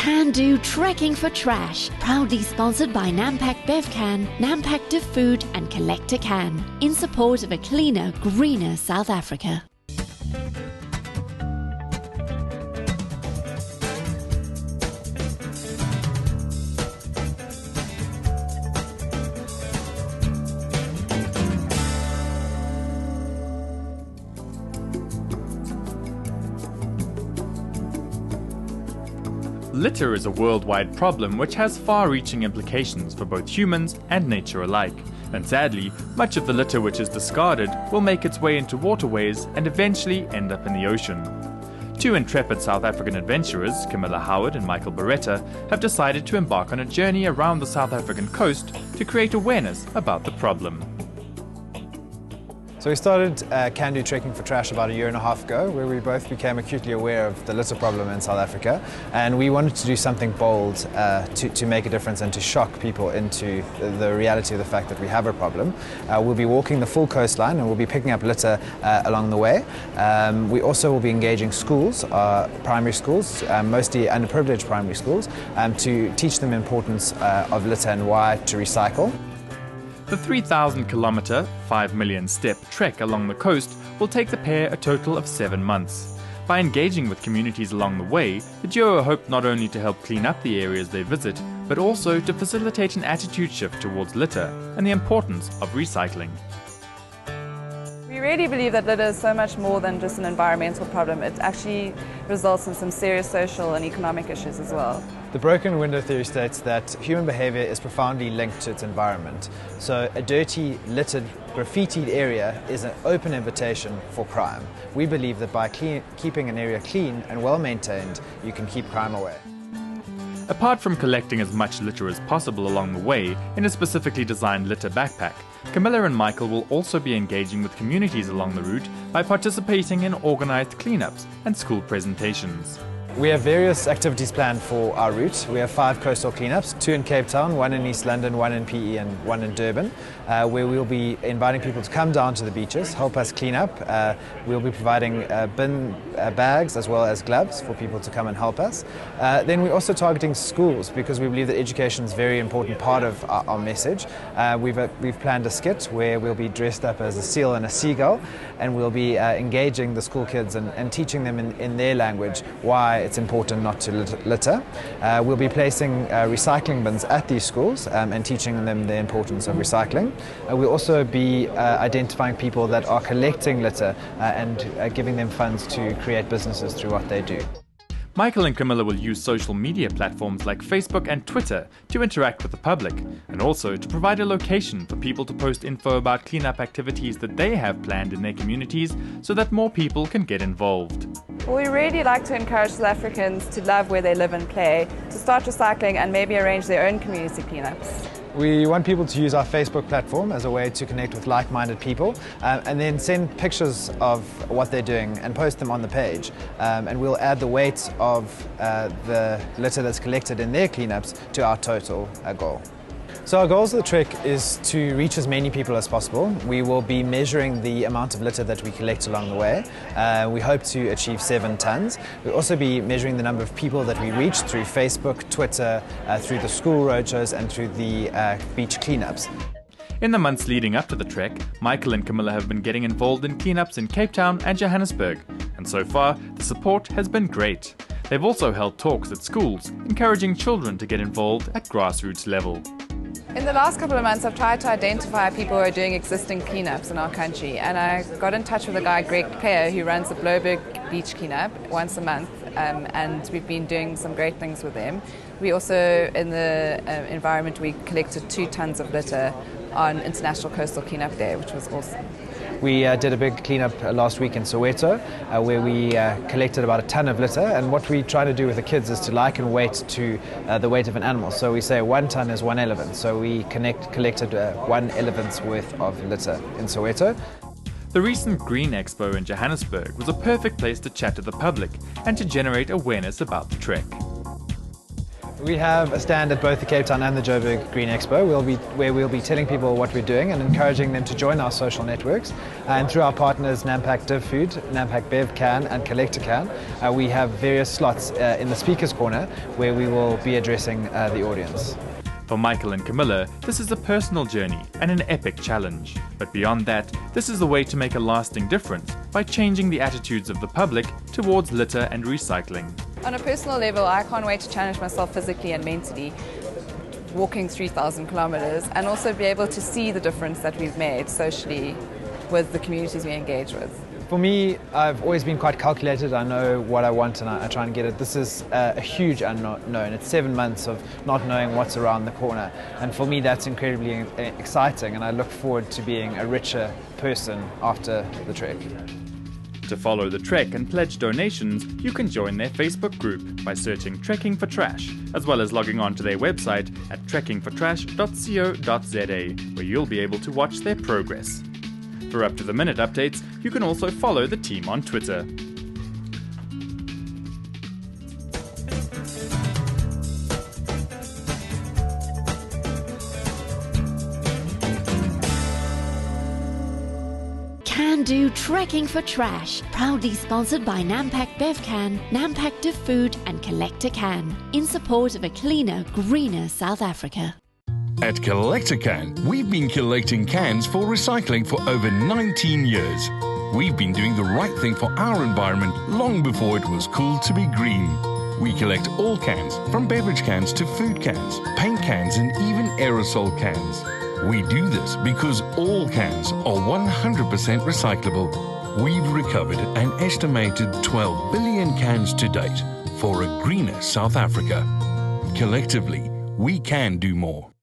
Can Do Trekking for Trash, proudly sponsored by Nampak Bevcan, Nampak De Food and Collector Can, in support of a cleaner, greener South Africa. Litter is a worldwide problem which has far-reaching implications for both humans and nature alike. And sadly, much of the litter which is discarded will make its way into waterways and eventually end up in the ocean. Two intrepid South African adventurers, Camilla Howard and Michael Beretta, have decided to embark on a journey around the South African coast to create awareness about the problem. So we started Can Do Trekking for Trash about 1.5 years ago, where we both became acutely aware of the litter problem in South Africa, and we wanted to do something bold to make a difference and to shock people into the reality of the fact that we have a problem. We'll be walking the full coastline and we'll be picking up litter along the way. We also will be engaging schools, primary schools, mostly underprivileged primary schools, to teach them the importance of litter and why to recycle. The 3,000-kilometre, 5 million step trek along the coast will take the pair a total of 7 months. By engaging with communities along the way, the duo hope not only to help clean up the areas they visit, but also to facilitate an attitude shift towards litter and the importance of recycling. We really believe that litter is so much more than just an environmental problem. It actually results in some serious social and economic issues as well. The broken window theory states that human behavior is profoundly linked to its environment. So a dirty, littered, graffitied area is an open invitation for crime. We believe that by keeping an area clean and well maintained, you can keep crime away. Apart from collecting as much litter as possible along the way in a specifically designed litter backpack, Camilla and Michael will also be engaging with communities along the route by participating in organised cleanups and school presentations. We have various activities planned for our route. We have 5 coastal cleanups, 2 in Cape Town, 1 in East London, 1 in PE and 1 in Durban, where we'll be inviting people to come down to the beaches, help us clean up. We'll be providing bin bags as well as gloves for people to come and help us. Then we're also targeting schools because we believe that education is a very important part of our message. We've planned a skit where we'll be dressed up as a seal and a seagull, and we'll be engaging the school kids and teaching them in their language why it's important not to litter. We'll be placing recycling bins at these schools and teaching them the importance of recycling. We'll also be identifying people that are collecting litter and giving them funds to create businesses through what they do. Michael and Camilla will use social media platforms like Facebook and Twitter to interact with the public, and also to provide a location for people to post info about cleanup activities that they have planned in their communities so that more people can get involved. Well, we really like to encourage South Africans to love where they live and play, to start recycling and maybe arrange their own community cleanups. We want people to use our Facebook platform as a way to connect with like-minded people and then send pictures of what they're doing and post them on the page. And we'll add the weight of the litter that's collected in their cleanups to our total goal. So our goals of the trek is to reach as many people as possible. We will be measuring the amount of litter that we collect along the way. We hope to achieve 7 tons. We'll also be measuring the number of people that we reach through Facebook, Twitter, through the school roadshows and through the beach cleanups. In the months leading up to the trek, Michael and Camilla have been getting involved in cleanups in Cape Town and Johannesburg, and so far the support has been great. They've also held talks at schools, encouraging children to get involved at grassroots level. In the last couple of months, I've tried to identify people who are doing existing cleanups in our country, and I got in touch with a guy, Greg Player, who runs the Bloberg Beach Cleanup once a month, and we've been doing some great things with them. We also, in the environment, we collected 2 tons of litter on International Coastal Cleanup Day, which was awesome. We did a big cleanup last week in Soweto where we collected about 1 ton of litter, and what we try to do with the kids is to liken weight to the weight of an animal. So we say 1 ton is 1 elephant, so we collected 1 elephant's worth of litter in Soweto. The recent Green Expo in Johannesburg was a perfect place to chat to the public and to generate awareness about the trek. We have a stand at both the Cape Town and the Joburg Green Expo. Where we'll be telling people what we're doing and encouraging them to join our social networks. And through our partners Nampak Div Food, Nampak Bev Can and Collector Can, we have various slots in the speakers corner where we will be addressing the audience. For Michael and Camilla, this is a personal journey and an epic challenge. But beyond that, this is a way to make a lasting difference by changing the attitudes of the public towards litter and recycling. On a personal level, I can't wait to challenge myself physically and mentally, walking 3,000 kilometers, and also be able to see the difference that we've made socially with the communities we engage with. For me, I've always been quite calculated. I know what I want and I try and get it. This is a huge unknown. It's 7 months of not knowing what's around the corner. And for me, that's incredibly exciting, and I look forward to being a richer person after the trek. To follow the trek and pledge donations, you can join their Facebook group by searching Trekking for Trash, as well as logging on to their website at trekkingfortrash.co.za, where you'll be able to watch their progress. For up-to-the-minute updates, you can also follow the team on Twitter. Can Do Trekking for Trash, proudly sponsored by Nampak Bevcan, Nampak Div Food and Collector Can, in support of a cleaner, greener South Africa. At Collector Can, we've been collecting cans for recycling for over 19 years. We've been doing the right thing for our environment long before it was cool to be green. We collect all cans, from beverage cans to food cans, paint cans and even aerosol cans. We do this because all cans are 100% recyclable. We've recovered an estimated 12 billion cans to date for a greener South Africa. Collectively, we can do more.